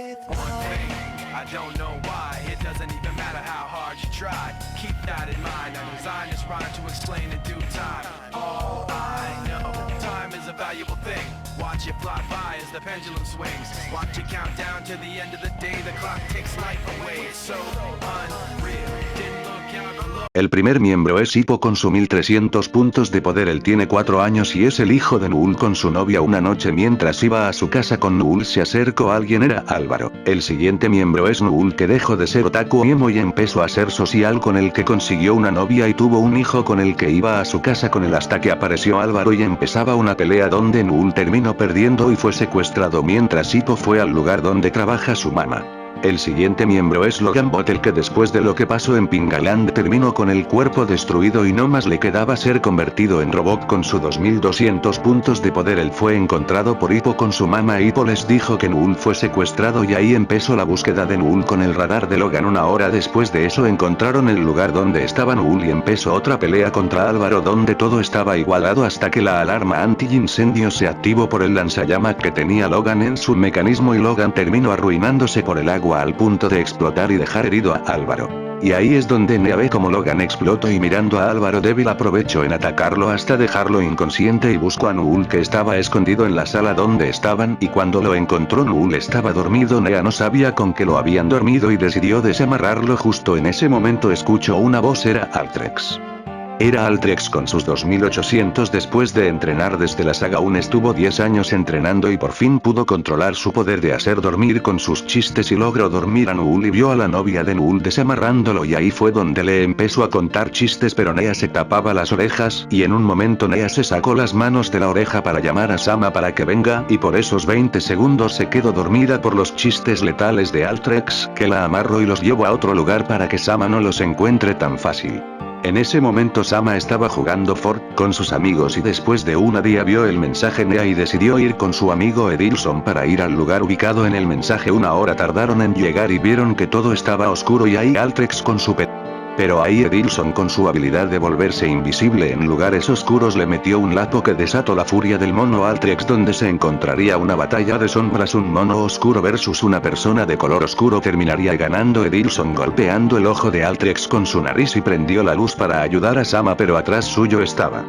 One thing, I don't know why. It doesn't even matter how hard you try. Keep that in mind. I designed this rhyme to explain in due time. All I know, time is a valuable thing. Watch it fly by as the pendulum swings. Watch it count down to the end of the day. The clock takes life away. It's so unreal. Didn't look out below. El primer miembro es Hippo con su 1300 puntos de poder. Él tiene 4 años y es el hijo de Null con su novia. Una noche mientras iba a su casa con Null se acercó alguien, era Álvaro. El siguiente miembro es Null, que dejó de ser otaku emo y empezó a ser social, con el que consiguió una novia y tuvo un hijo con el que iba a su casa con él hasta que apareció Álvaro y empezaba una pelea donde Null terminó perdiendo y fue secuestrado mientras Hippo fue al lugar donde trabaja su mamá. El siguiente miembro es Logan Bot, el que después de lo que pasó en Pingaland terminó con el cuerpo destruido y no más le quedaba ser convertido en robot. Con su 2200 puntos de poder él fue encontrado por Hippo con su mamá. Hippo les dijo que Null fue secuestrado y ahí empezó la búsqueda de Null con el radar de Logan. Una hora después de eso encontraron el lugar donde estaba Null y empezó otra pelea contra Álvaro donde todo estaba igualado hasta que la alarma anti-incendio se activó por el lanzallamas que tenía Logan en su mecanismo y Logan terminó arruinándose por el agua al punto de explotar y dejar herido a Álvaro. Y ahí es donde Nea ve como Logan explotó y mirando a Álvaro débil aprovechó en atacarlo hasta dejarlo inconsciente y buscó a Null, que estaba escondido en la sala donde estaban, y cuando lo encontró Null estaba dormido. Nea no sabía con qué lo habían dormido y decidió desamarrarlo. Justo en ese momento escuchó una voz, era Altrex. Era Altrex con sus 2800 después de entrenar desde la saga 1. Estuvo 10 años entrenando y por fin pudo controlar su poder de hacer dormir con sus chistes y logró dormir a Null y vio a la novia de Null desamarrándolo y ahí fue donde le empezó a contar chistes, pero Nea se tapaba las orejas y en un momento Nea se sacó las manos de la oreja para llamar a Sama para que venga y por esos 20 segundos se quedó dormida por los chistes letales de Altrex, que la amarró y los llevó a otro lugar para que Sama no los encuentre tan fácil. En ese momento Sama estaba jugando Fort con sus amigos y después de un día vio el mensaje Nea y decidió ir con su amigo Edilson para ir al lugar ubicado en el mensaje. Una hora tardaron en llegar y vieron que todo estaba oscuro y ahí Altrex con su pero ahí Edilson con su habilidad de volverse invisible en lugares oscuros le metió un lazo que desató la furia del mono Altrex, donde se encontraría una batalla de sombras. Un mono oscuro versus una persona de color oscuro. Terminaría ganando Edilson golpeando el ojo de Altrex con su nariz y prendió la luz para ayudar a Sama, pero atrás suyo estaba.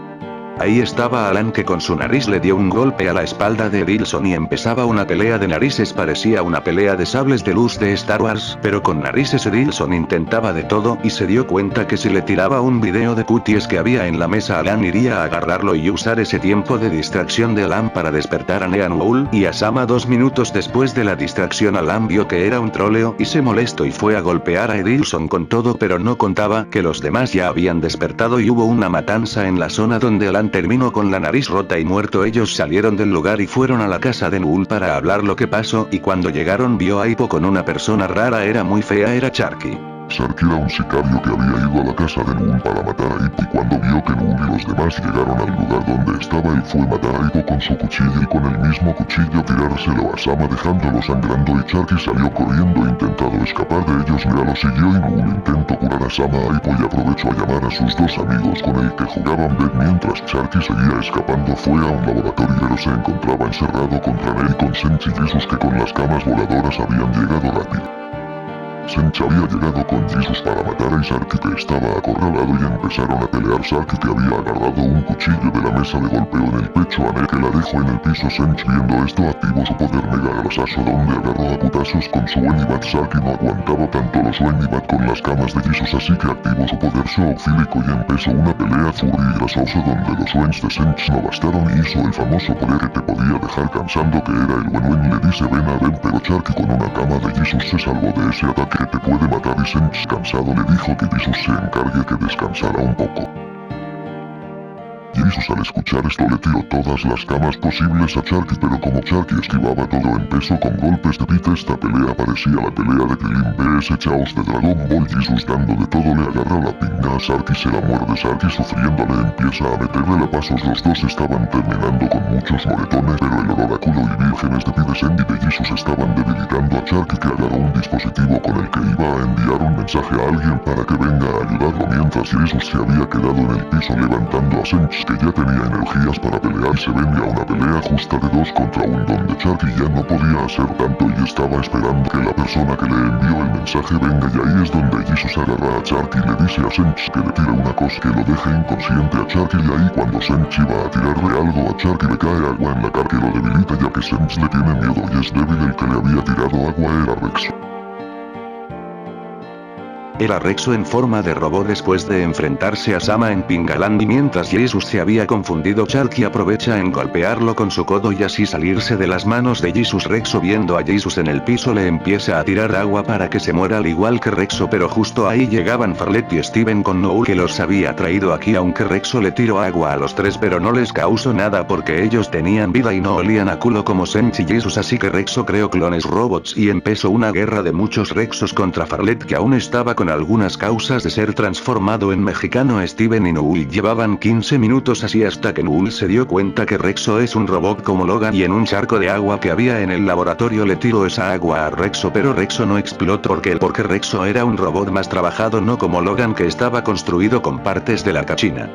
Ahí estaba Alan, que con su nariz le dio un golpe a la espalda de Edilson y empezaba una pelea de narices. Parecía una pelea de sables de luz de Star Wars, pero con narices. Edilson intentaba de todo y se dio cuenta que si le tiraba un video de cuties que había en la mesa, Alan iría a agarrarlo y usar ese tiempo de distracción de Alan para despertar a Nea, Null y a Sama. 2 minutos después de la distracción, Alan vio que era un troleo y se molestó y fue a golpear a Edilson con todo, pero no contaba que los demás ya habían despertado y hubo una matanza en la zona donde Alan terminó con la nariz rota y muerto. Ellos salieron del lugar y fueron a la casa de Null para hablar lo que pasó, y cuando llegaron vio a Hippo con una persona rara, era muy fea, era Sharky. Sharky era un sicario que había ido a la casa de Null para matar a Hippo, y cuando vio que Null y los demás llegaron al lugar donde estaba, él fue a matar a Hippo con su cuchillo y con el mismo cuchillo tirárselo a Sama dejándolo sangrando, y Sharky salió corriendo intentando escapar de ellos. Nea lo siguió y Null intentó curar a Sama, a Hippo, y aprovechó a llamar a sus 2 amigos con el que jugaban Bed. Mientras Sharky seguía escapando fue a un laboratorio, pero se encontraba encerrado contra Nea y con Sench y Jesus, que con las camas voladoras habían llegado rápido. Sench había llegado con Jesus para matar a Sharky, que estaba acorralado, y empezaron a pelear. Sharky, que había agarrado un cuchillo de la mesa, le golpeó en el pecho a Nea, que la dejó en el piso. Sench, viendo esto, activó su poder mega grasazo, donde agarró a putazos con su Wenibat. Sharky no aguantaba tanto los Wenibat con las camas de Jesus, así que activó su poder zoofílico y empezó una pelea furry y grasoso donde los Wens de Sench no bastaron y hizo el famoso poder que te podía dejar cansando, que era el Wen. Le dice ven a ven, pero Sharky con una cama de Jesus se salvó de ese ataque que te puede matar, y Sench cansado le dijo que Jesus se encargue que descansara un poco. Jesus al escuchar esto le tiró todas las camas posibles a Sharky, pero como Sharky esquivaba todo, empezó con golpes de pita. Esta pelea parecía la pelea de Krillin vs Chaos de Dragon Ball. Jesus dando de todo le agarra la pinga a Sharky, se la muerde. Sharky sufriendo le empieza a meterle la pasos. Los dos estaban terminando con muchos moretones, pero el oráculo y vírgenes de Pidescend y de Jesus estaban debilitando a Sharky, que agarró un dispositivo con el que iba a enviar un mensaje a alguien para que venga a ayudarlo, mientras Jesus se había quedado en el piso levantando a Sench, que ya tenía energías para pelear y se venía una pelea justa de 2 contra 1 donde Chucky ya no podía hacer tanto y estaba esperando que la persona que le envió el mensaje venga y ahí es donde Jesus agarra a Chucky y le dice a Sench que le tire una cosa que lo deje inconsciente a Chucky y ahí cuando Sench iba a tirarle algo a Chucky le cae agua en la cara que lo debilita ya que Sench le tiene miedo y es débil. El que le había tirado agua era Rexo. Era Rexo en forma de robot después de enfrentarse a Sama en Pingaland y mientras Jesus se había confundido Chucky aprovecha en golpearlo con su codo y así salirse de las manos de Jesus. Rexo viendo a Jesus en el piso le empieza a tirar agua para que se muera al igual que Rexo pero justo ahí llegaban Farlet y Steven con Noel que los había traído aquí aunque Rexo le tiró agua a los 3 pero no les causó nada porque ellos tenían vida y no olían a culo como Sench y Jesus así que Rexo creó clones robots y empezó una guerra de muchos Rexos contra Farlet que aún estaba con algunas causas de ser transformado en mexicano. Steven y Noel llevaban 15 minutos así hasta que Noel se dio cuenta que Rexo es un robot como Logan y en un charco de agua que había en el laboratorio le tiró esa agua a Rexo pero Rexo no explotó porque Rexo era un robot más trabajado no como Logan que estaba construido con partes de la cachina.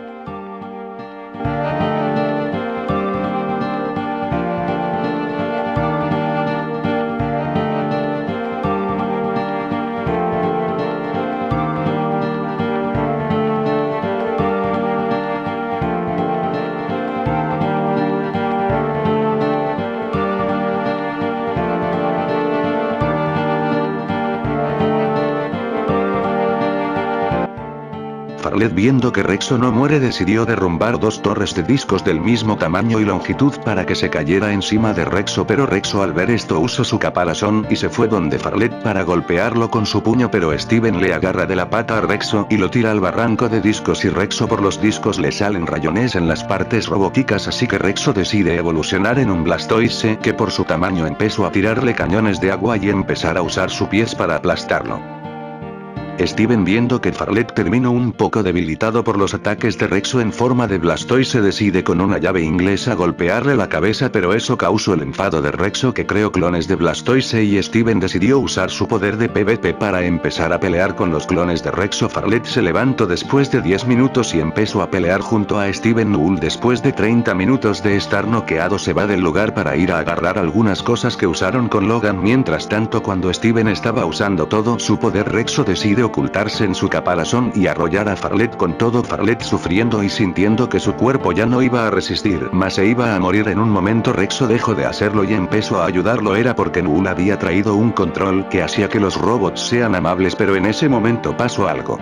Farlet viendo que Rexo no muere decidió derrumbar 2 torres de discos del mismo tamaño y longitud para que se cayera encima de Rexo pero Rexo al ver esto usó su caparazón y se fue donde Farlet para golpearlo con su puño pero Steven le agarra de la pata a Rexo y lo tira al barranco de discos y Rexo por los discos le salen rayones en las partes robóticas así que Rexo decide evolucionar en un Blastoise que por su tamaño empezó a tirarle cañones de agua y empezar a usar sus pies para aplastarlo. Steven viendo que Farlet terminó un poco debilitado por los ataques de Rexo en forma de Blastoise decide con una llave inglesa golpearle la cabeza pero eso causó el enfado de Rexo que creó clones de Blastoise y Steven decidió usar su poder de PvP para empezar a pelear con los clones de Rexo. Farlet se levantó después de 10 minutos y empezó a pelear junto a Steven. Noel después de 30 minutos de estar noqueado se va del lugar para ir a agarrar algunas cosas que usaron con Logan. Mientras tanto cuando Steven estaba usando todo su poder Rexo decide ocultarse en su caparazón y arrollar a Farlet con todo. Farlet sufriendo y sintiendo que su cuerpo ya no iba a resistir más se iba a morir en un momento. Rexo dejó de hacerlo y empezó a ayudarlo era porque Noel había traído un control que hacía que los robots sean amables pero en ese momento pasó algo.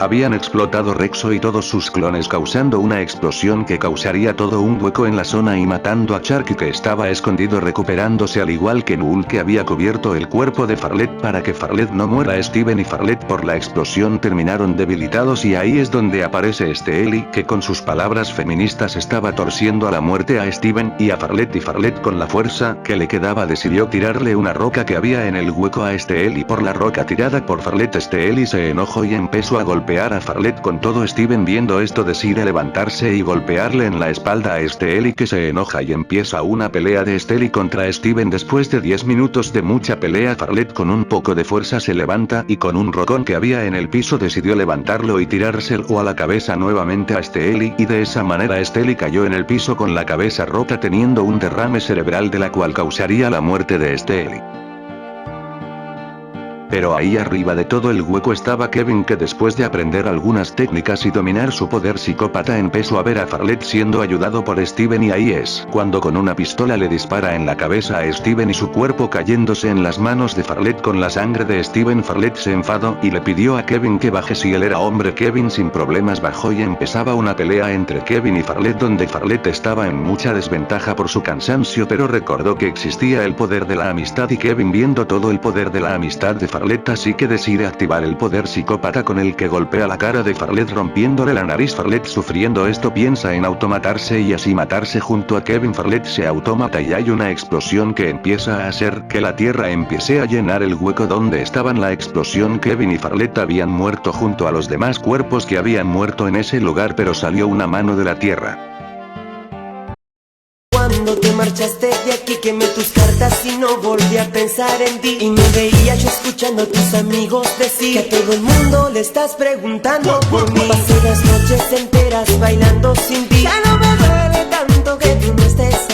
Habían explotado Rexo y todos sus clones causando una explosión que causaría todo un hueco en la zona y matando a Chucky que estaba escondido recuperándose al igual que Noel que había cubierto el cuerpo de Farlet para que Farlet no muera. Steven y Farlet por la explosión terminaron debilitados y ahí es donde aparece Eli que con sus palabras feministas estaba torciendo a la muerte a Steven y a Farlet y Farlet con la fuerza que le quedaba decidió tirarle una roca que había en el hueco a Eli por la roca tirada por Farlet. Eli se enojó y empezó a golpear a Farlet con todo. Steven viendo esto decide levantarse y golpearle en la espalda a Eli que se enoja y empieza una pelea de Eli contra Steven. Después de 10 minutos de mucha pelea Farlet con un poco de fuerza se levanta y con un rocón que había en el piso decidió levantarlo y tirárselo a la cabeza nuevamente a Eli y de esa manera Eli cayó en el piso con la cabeza rota teniendo un derrame cerebral de la cual causaría la muerte de Eli. Pero ahí arriba de todo el hueco estaba Kevin que después de aprender algunas técnicas y dominar su poder psicópata empezó a ver a Farlet siendo ayudado por Steven y ahí es cuando con una pistola le dispara en la cabeza a Steven y su cuerpo cayéndose en las manos de Farlet con la sangre de Steven. Farlet se enfadó y le pidió a Kevin que baje si él era hombre. Kevin sin problemas bajó y empezaba una pelea entre Kevin y Farlet donde Farlet estaba en mucha desventaja por su cansancio pero recordó que existía el poder de la amistad y Kevin viendo todo el poder de la amistad de Farlet así que decide activar el poder psicópata con el que golpea la cara de Farlet rompiéndole la nariz. Farlet sufriendo esto piensa en automatarse y así matarse junto a Kevin. Farlet se automata y hay una explosión que empieza a hacer que la tierra empiece a llenar el hueco donde estaban. La explosión Kevin y Farlet habían muerto junto a los demás cuerpos que habían muerto en ese lugar pero salió una mano de la tierra. Cuando te marchaste de aquí, quemé tus cartas y no volví a pensar en ti. Y me veía yo escuchando a tus amigos decir que a todo el mundo le estás preguntando por mí. Pasé las noches enteras bailando sin ti. Ya no me duele tanto que tú no estés